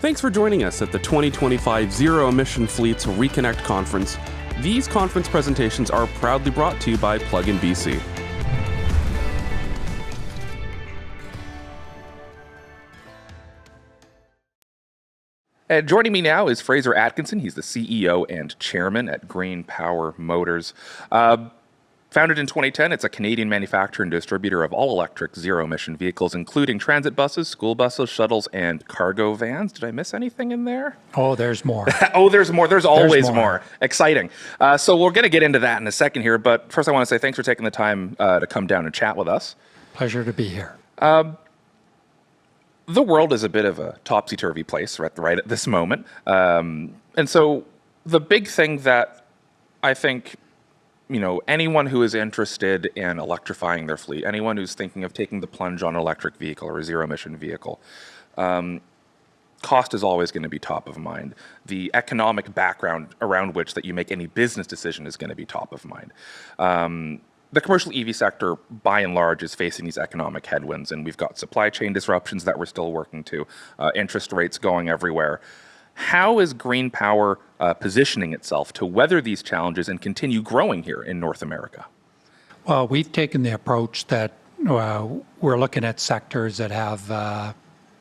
Thanks for joining us at the 2025 Zero Emission Fleets Reconnect Conference. These conference presentations are proudly brought to you by Plug-in BC. Joining me now is Fraser Atkinson. He's the CEO and chairman at GreenPower Motors. Founded in 2010, it's a Canadian manufacturer and distributor of all-electric zero-emission vehicles, including transit buses, school buses, shuttles, and cargo vans. Did I miss anything in there? Oh, there's more. Oh, there's more. There's always more. Exciting. So we're going to get into that in a second here, but first I want to say thanks for taking the time to come down and chat with us. Pleasure to be here. The world is a bit of a topsy-turvy place right at this moment. And so the big thing that I think anyone who is interested in electrifying their fleet, anyone who's thinking of taking the plunge on an electric vehicle or a zero-emission vehicle, cost is always going to be top of mind. The economic background around which that you make any business decision is going to be top of mind. The commercial EV sector, by and large, is facing these economic headwinds, and we've got supply chain disruptions that we're still working to, interest rates going everywhere. How is GreenPower positioning itself to weather these challenges and continue growing here in North America? Well, we've taken the approach that we're looking at sectors that have that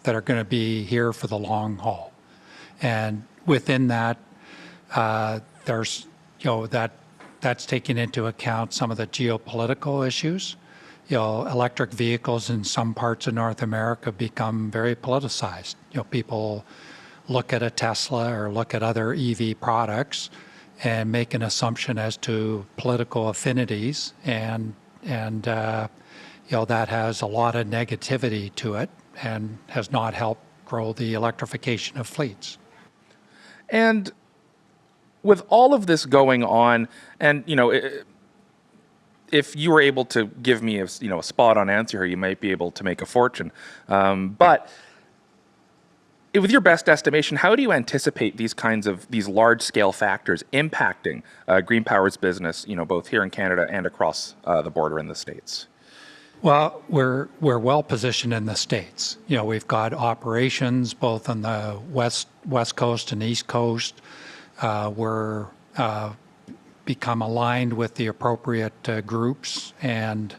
are going to be here for the long haul, and within that, there's that's taking into account some of the geopolitical issues. Electric vehicles in some parts of North America become very politicized. People look at a Tesla or look at other EV products and make an assumption as to political affinities, and that has a lot of negativity to it and has not helped grow the electrification of fleets. And with all of this going on, and if you were able to give me a spot-on answer here, you might be able to make a fortune. But with your best estimation, how do you anticipate these large-scale factors impacting GreenPower's business, both here in Canada and across the border in the States? Well, we're well positioned in the States. We've got operations both on the west coast and east coast. We're become aligned with the appropriate groups and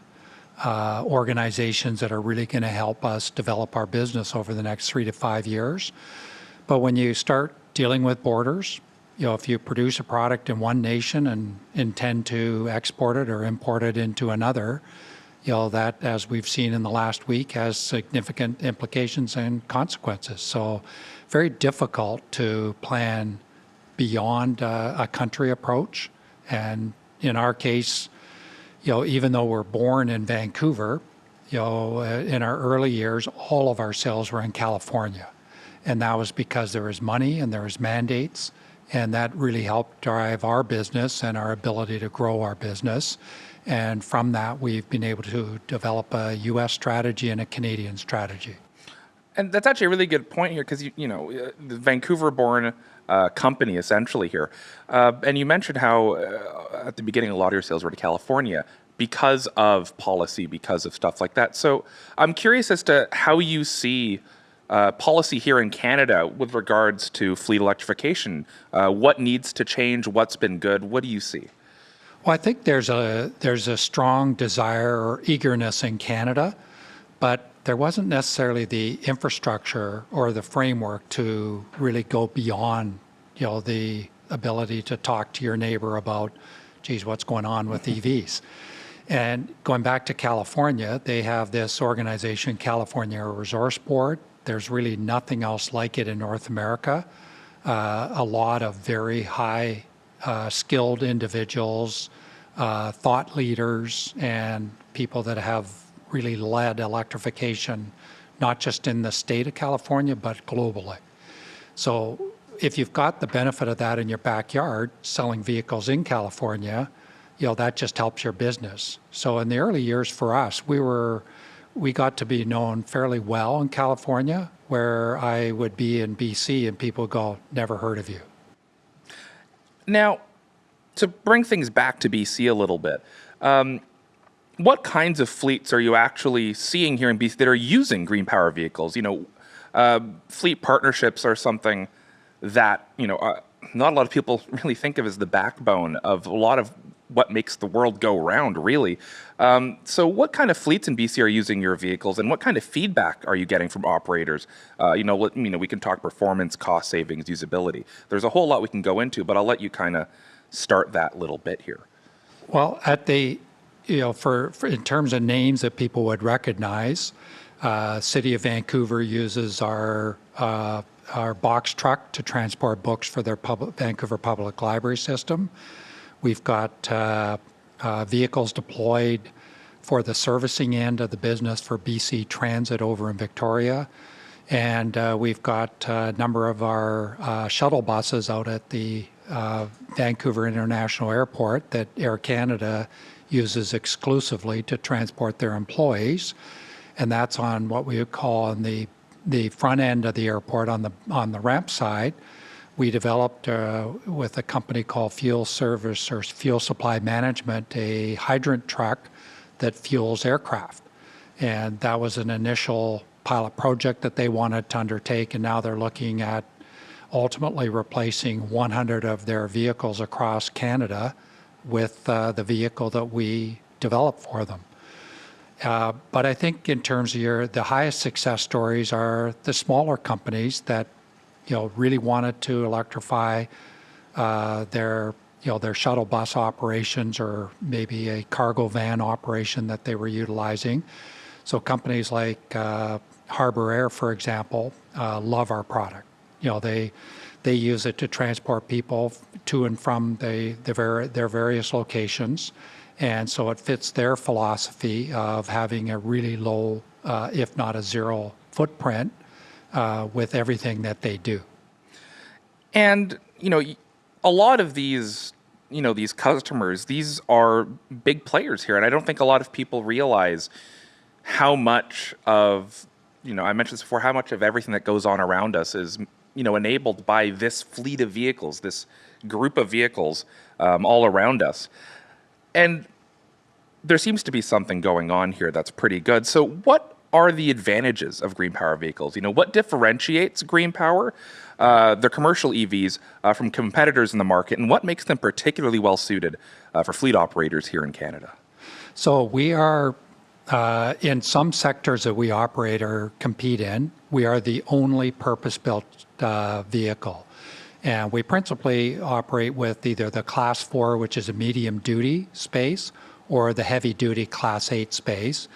organizations that are really going to help us develop our business over the next 3 to 5 years. But when you start dealing with borders, if you produce a product in one nation and intend to export it or import it into another, that, as we've seen in the last week, has significant implications and consequences. So very difficult to plan beyond a country approach. And in our case, even though we're born in Vancouver, in our early years, all of our sales were in California. And that was because there was money and there was mandates, and that really helped drive our business and our ability to grow our business. And from that, we've been able to develop a U.S. strategy and a Canadian strategy. And that's actually a really good point here, because the Vancouver-born company essentially here, and you mentioned how at the beginning a lot of your sales were to California because of policy, because of stuff like that. So I'm curious as to how you see policy here in Canada with regards to fleet electrification. What needs to change? What's been good? What do you see? Well, I think there's a strong desire or eagerness in Canada, but there wasn't necessarily the infrastructure or the framework to really go beyond, the ability to talk to your neighbor about, geez, what's going on with EVs. And going back to California, they have this organization, California Resource Board. There's really nothing else like it in North America. A lot of very high skilled individuals, thought leaders, and people that have really led electrification, not just in the state of California, but globally. So if you've got the benefit of that in your backyard, selling vehicles in California, that just helps your business. So in the early years for us, we got to be known fairly well in California, where I would be in BC and people go, never heard of you. Now, to bring things back to BC a little bit, what kinds of fleets are you actually seeing here in BC that are using GreenPower vehicles? Fleet partnerships are something that, not a lot of people really think of as the backbone of a lot of what makes the world go round, really. So what kind of fleets in BC are using your vehicles, and what kind of feedback are you getting from operators? We can talk performance, cost savings, usability. There's a whole lot we can go into, but I'll let you kind of start that little bit here. Well, for in terms of names that people would recognize, City of Vancouver uses our box truck to transport books for their Vancouver Public Library system. We've got vehicles deployed for the servicing end of the business for BC Transit over in Victoria. And we've got a number of our shuttle buses out at the Vancouver International Airport that Air Canada uses exclusively to transport their employees. And that's on what we would call on the front end of the airport on the ramp side. We developed with a company called Fuel Service or Fuel Supply Management a hydrant truck that fuels aircraft. And that was an initial pilot project that they wanted to undertake, and now they're looking at ultimately replacing 100 of their vehicles across Canada with the vehicle that we developed for them. But I think in terms of the highest success stories are the smaller companies that really wanted to electrify their shuttle bus operations, or maybe a cargo van operation that they were utilizing. So companies like Harbour Air, for example, love our product. They use it to transport people to and from their various locations. And so it fits their philosophy of having a really low, if not a zero footprint with everything that they do. And, a lot of these customers, these are big players here. And I don't think a lot of people realize how much of, I mentioned this before, how much of everything that goes on around us is, enabled by this fleet of vehicles, this group of vehicles all around us. And there seems to be something going on here that's pretty good. So what are the advantages of GreenPower vehicles? What differentiates GreenPower, their commercial EVs, from competitors in the market, and what makes them particularly well suited for fleet operators here in Canada? So we are, in some sectors that we operate or compete in, we are the only purpose-built vehicle. And we principally operate with either the Class 4, which is a medium-duty space, or the heavy-duty Class 8 space.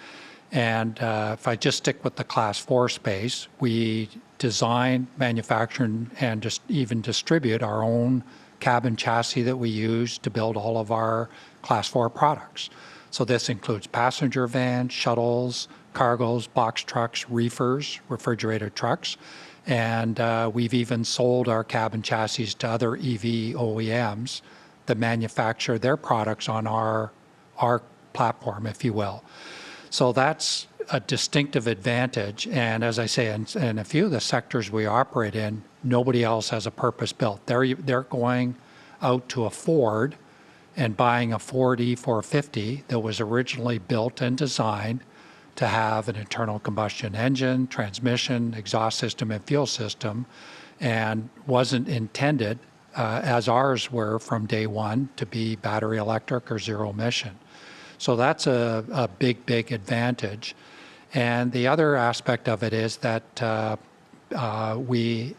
And if I just stick with the Class 4 space, we design, manufacture, and just even distribute our own cabin chassis that we use to build all of our Class 4 products. So this includes passenger vans, shuttles, cargos, box trucks, reefers, refrigerated trucks. And we've even sold our cabin chassis to other EV OEMs that manufacture their products on our platform, if you will. So that's a distinctive advantage. And as I say, in a few of the sectors we operate in, nobody else has a purpose-built. They're going out to a Ford and buying a Ford E450 that was originally built and designed to have an internal combustion engine, transmission, exhaust system, and fuel system, and wasn't intended, as ours were from day one, to be battery electric or zero emission. So that's a big, big advantage. And the other aspect of it is that we,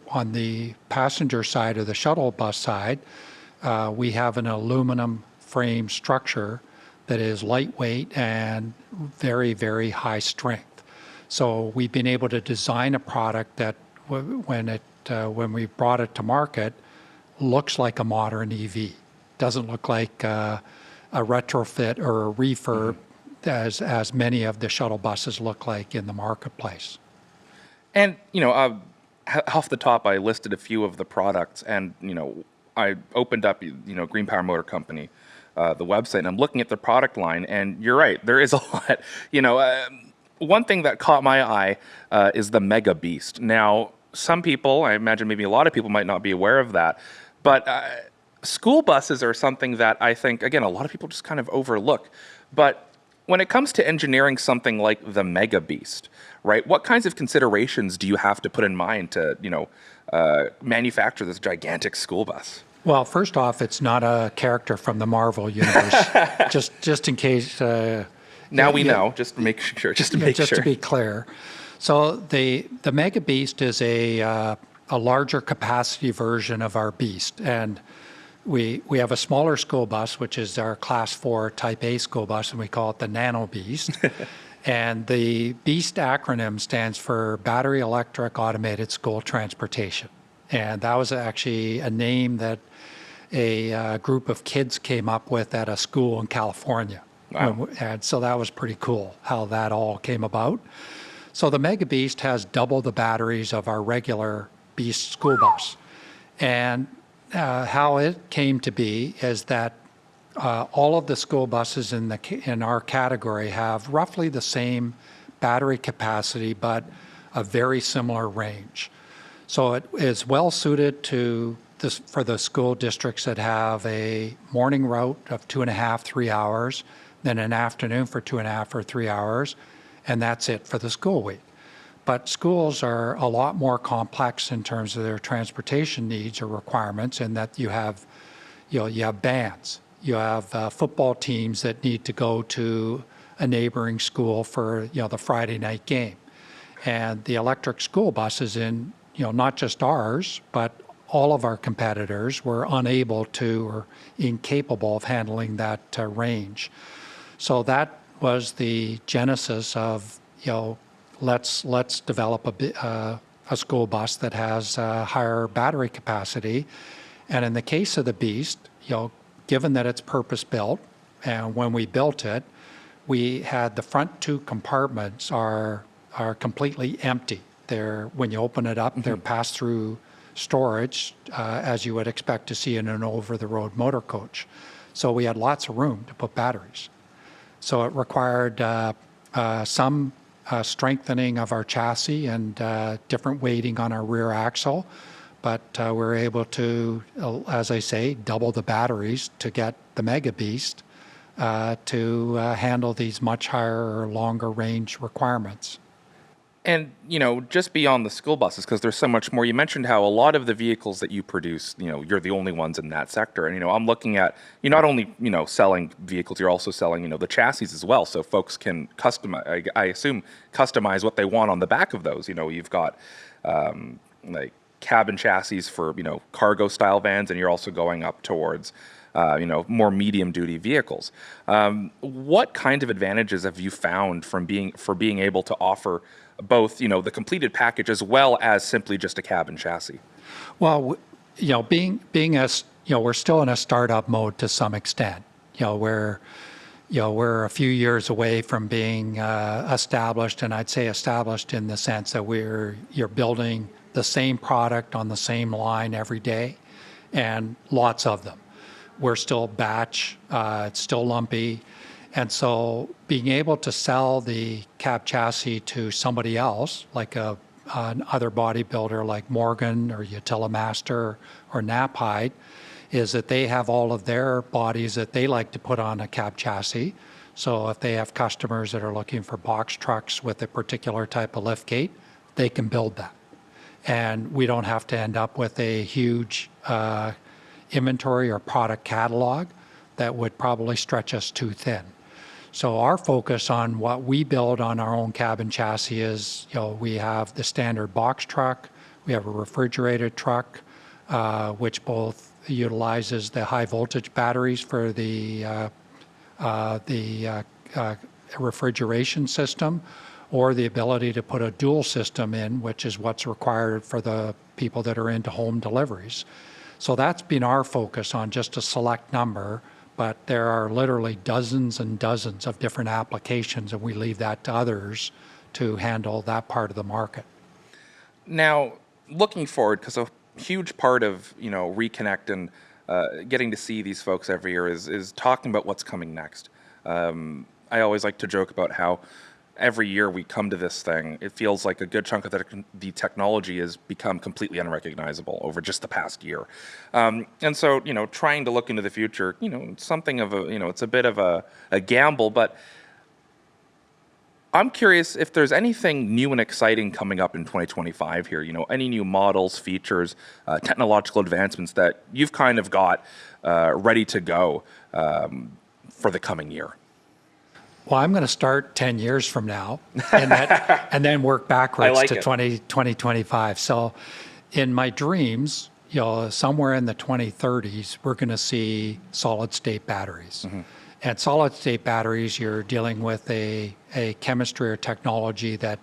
on the passenger side or the shuttle bus side, we have an aluminum frame structure that is lightweight and very, very high strength. So we've been able to design a product that when we brought it to market, looks like a modern EV. Doesn't look like a retrofit or a refurb as many of the shuttle buses look like in the marketplace. And, off the top, I listed a few of the products, and, I opened up, GreenPower Motor Company, the website, and I'm looking at the product line, and you're right, there is a lot. One thing that caught my eye is the Mega Beast. Now, some people, I imagine maybe a lot of people might not be aware of that, but school buses are something that I think, again, a lot of people just kind of overlook. But When it comes to engineering something like the Mega Beast, right? What kinds of considerations do you have to put in mind to, manufacture this gigantic school bus? Well, first off, it's not a character from the Marvel universe. just in case. Now we know. Just to make sure. Just to be clear. So the Mega Beast is a larger capacity version of our Beast, and we have a smaller school bus, which is our Class 4 Type A school bus, and we call it the Nano Beast. And the BEAST acronym stands for Battery Electric Automated School Transportation. And that was actually a name that a group of kids came up with at a school in California. Wow. And so that was pretty cool how that all came about. So the Mega Beast has double the batteries of our regular Beast school bus. And how it came to be is that all of the school buses in our category have roughly the same battery capacity, but a very similar range. So it is well suited for the school districts that have a morning route of 2.5, 3 hours, then an afternoon for 2.5 or 3 hours, and that's it for the school week. But schools are a lot more complex in terms of their transportation needs or requirements, in that you have bands, you have football teams that need to go to a neighboring school for the Friday night game, and the electric school buses in not just ours, but all of our competitors were unable to or incapable of handling that range. So that was the genesis of let's develop a school bus that has higher battery capacity. And in the case of the Beast, given that it's purpose-built, and when we built it, we had the front two compartments are completely empty. When you open it up, they're pass-through storage, as you would expect to see in an over-the-road motor coach. So we had lots of room to put batteries. So it required some strengthening of our chassis and different weighting on our rear axle, but we're able to, as I say, double the batteries to get the Mega Beast to handle these much higher or longer range requirements. And, just beyond the school buses, because there's so much more, you mentioned how a lot of the vehicles that you produce, you're the only ones in that sector. And, I'm looking at, you're not only, selling vehicles, you're also selling, the chassis as well. So folks can customize, I assume, customize what they want on the back of those. You've got like cabin chassis for, cargo style vans, and you're also going up towards, more medium duty vehicles. What kind of advantages have you found for being able to offer both, the completed package as well as simply just a cabin chassis? Well, being we're still in a startup mode to some extent. We're a few years away from being established, and I'd say established in the sense that you're building the same product on the same line every day, and lots of them. We're still batch, it's still lumpy. And so being able to sell the cab chassis to somebody else, like another bodybuilder like Morgan or Utilimaster or Knapheide, is that they have all of their bodies that they like to put on a cab chassis. So if they have customers that are looking for box trucks with a particular type of liftgate, they can build that. And we don't have to end up with a huge inventory or product catalog that would probably stretch us too thin. So our focus on what we build on our own cabin chassis is, we have the standard box truck, we have a refrigerated truck, which both utilizes the high voltage batteries for the refrigeration system, or the ability to put a dual system in, which is what's required for the people that are into home deliveries. So that's been our focus on just a select number, but there are literally dozens and dozens of different applications, and we leave that to others to handle that part of the market. Now, looking forward, because a huge part of Reconnect and getting to see these folks every year is talking about what's coming next. I always like to joke about how every year we come to this thing, it feels like a good chunk of the technology has become completely unrecognizable over just the past year. And so, trying to look into the future, something of it's a bit of a gamble, but I'm curious if there's anything new and exciting coming up in 2025 here, any new models, features, technological advancements that you've kind of got ready to go for the coming year. Well, I'm going to start 10 years from now and then work backwards to 2025. So in my dreams, somewhere in the 2030s, we're going to see solid state batteries. Mm-hmm. And solid state batteries, you're dealing with a chemistry or technology that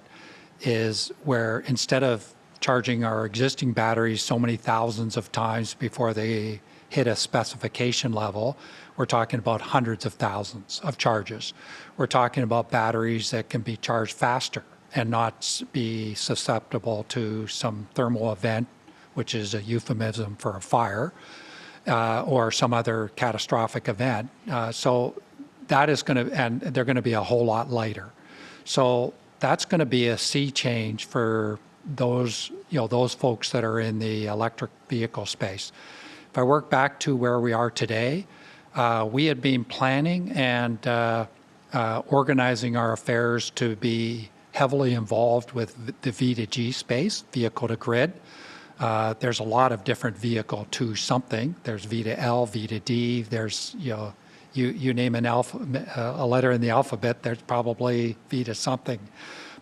is where instead of charging our existing batteries so many thousands of times before they hit a specification level, we're talking about hundreds of thousands of charges. We're talking about batteries that can be charged faster and not be susceptible to some thermal event, which is a euphemism for a fire, or some other catastrophic event. So that is going to, and they're going to be a whole lot lighter. So that's going to be a sea change for those, those folks that are in the electric vehicle space. If I work back to where we are today, we had been planning and organizing our affairs to be heavily involved with the V2G space, vehicle to grid. There's a lot of different vehicle to something. There's V2L, V2D. There's, you name a letter in the alphabet, there's probably V to something.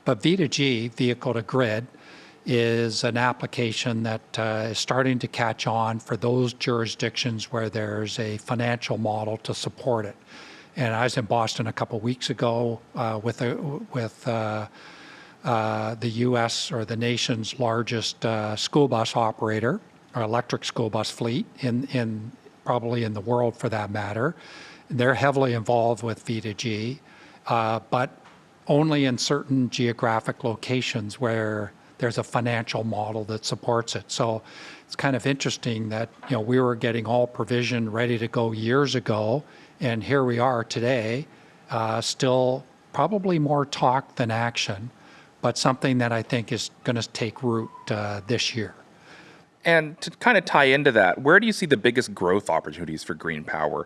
But V2G, vehicle to grid, is an application that is starting to catch on for those jurisdictions where there's a financial model to support it. And I was in Boston a couple of weeks ago with the U.S. or the nation's largest school bus operator, or electric school bus fleet, in probably in the world for that matter. They're heavily involved with V2G, but only in certain geographic locations where there's a financial model that supports it. So it's kind of interesting that we were getting all provision ready to go years ago, and here we are today, still probably more talk than action, but something that I think is going to take root this year. And to kind of tie into that, where do you see the biggest growth opportunities for GreenPower?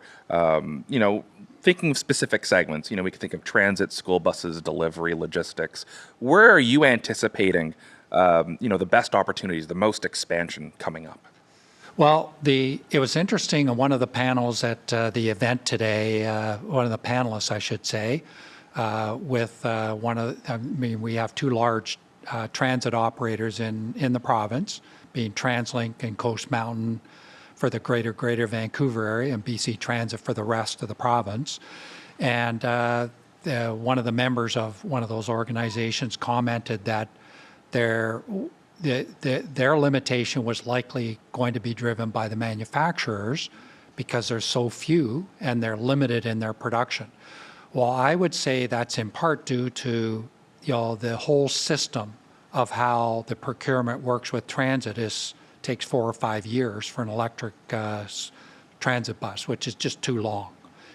Thinking of specific segments, we could think of transit, school buses, delivery, logistics. Where are you anticipating, the best opportunities, the most expansion coming up? Well, it was interesting on one of the panels at the event today, one of the panelists, I should say, with we have two large transit operators in the province, being TransLink and Coast Mountain for the greater Vancouver area, and BC Transit for the rest of the province. And one of the members of one of those organizations commented that their limitation was likely going to be driven by the manufacturers because there's so few and they're limited in their production. Well, I would say that's in part due to the whole system of how the procurement works with transit takes 4 or 5 years for an electric transit bus, which is just too long.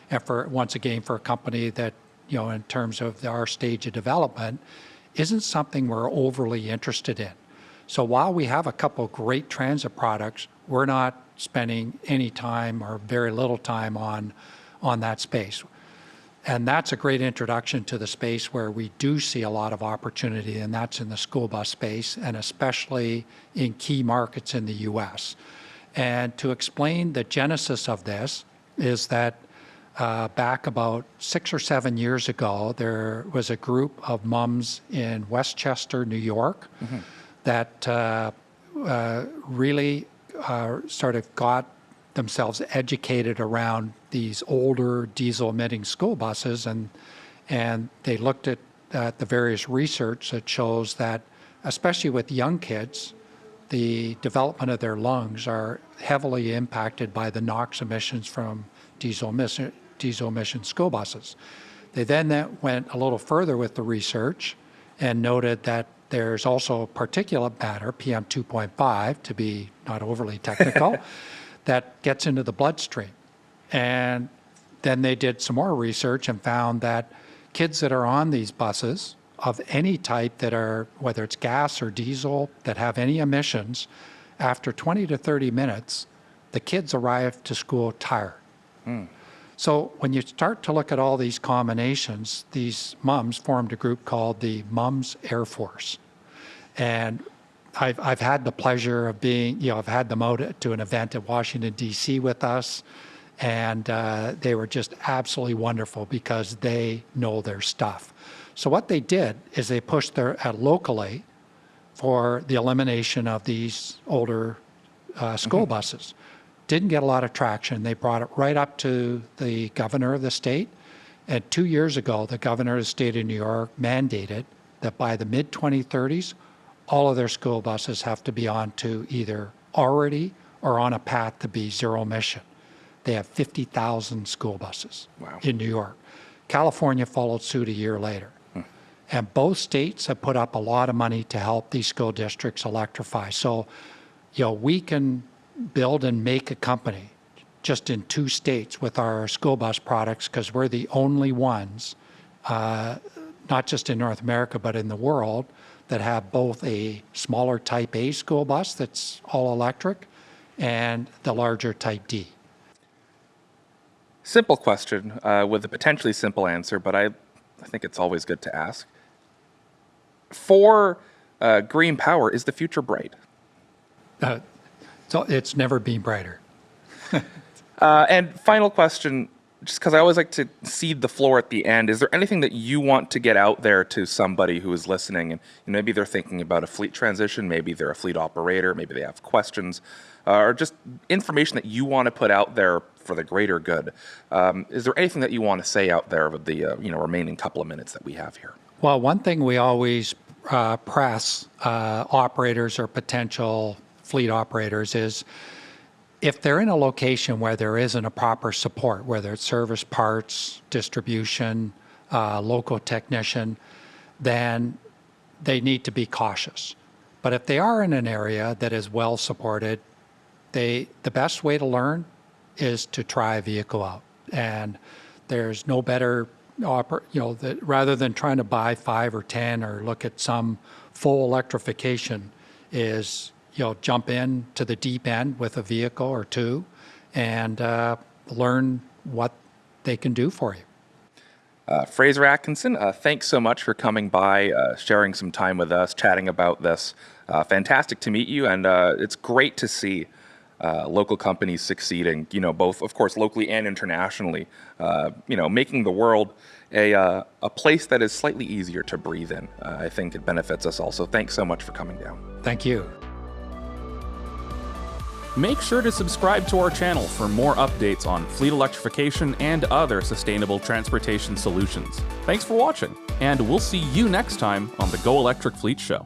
And for a company that, in terms of our stage of development, isn't something we're overly interested in. So while we have a couple of great transit products, we're not spending any time or very little time on that space. And that's a great introduction to the space where we do see a lot of opportunity, and that's in the school bus space, and especially in key markets in the U.S. And to explain the genesis of this is that back about 6 or 7 years ago, there was a group of mums in Westchester, New York, mm-hmm. that really sort of got themselves educated around these older diesel-emitting school buses, and they looked at the various research that shows that, especially with young kids, the development of their lungs are heavily impacted by the NOx emissions from diesel emission school buses. They then went a little further with the research and noted that there's also particulate matter, PM 2.5, to be not overly technical, that gets into the bloodstream. And then they did some more research and found that kids that are on these buses of any type that are, whether it's gas or diesel, that have any emissions, after 20 to 30 minutes, the kids arrive to school tired. Mm. So when you start to look at all these combinations, these mums formed a group called the Mums Air Force. And I've had the pleasure of being, I've had them out to an event at Washington, D.C. with us, and they were just absolutely wonderful because they know their stuff. So what they did is they pushed locally for the elimination of these older school buses. Didn't get a lot of traction. They brought it right up to the governor of the state, and 2 years ago, the governor of the state of New York mandated that by the mid-2030s, all of their school buses have to be on to either already or on a path to be zero emission. They have 50,000 school buses in New York. California followed suit a year later. And both states have put up a lot of money to help these school districts electrify. So, we can build and make a company just in 2 states with our school bus products because we're the only ones, not just in North America, but in the world, that have both a smaller Type A school bus that's all electric and the larger Type D. Simple question with a potentially simple answer, but I think it's always good to ask. For GreenPower, is the future bright? So it's never been brighter. And final question, just because I always like to cede the floor at the end, is there anything that you want to get out there to somebody who is listening and maybe they're thinking about a fleet transition, maybe they're a fleet operator, maybe they have questions, or just information that you want to put out there for the greater good? Is there anything that you want to say out there with the remaining couple of minutes that we have here? Well, one thing we always press operators or potential fleet operators is if they're in a location where there isn't a proper support, whether it's service parts, distribution, local technician, then they need to be cautious. But if they are in an area that is well supported, the best way to learn is to try a vehicle out. And there's no better, rather than trying to buy 5 or 10 or look at some full electrification, is jump in to the deep end with a vehicle or 2 and learn what they can do for you. Fraser Atkinson, thanks so much for coming by, sharing some time with us, chatting about this. Fantastic to meet you, and it's great to see local companies succeeding, both, of course, locally and internationally, making the world a place that is slightly easier to breathe in. I think it benefits us all. So thanks so much for coming down. Thank you. Make sure to subscribe to our channel for more updates on fleet electrification and other sustainable transportation solutions. Thanks for watching, and we'll see you next time on the Go Electric Fleet Show.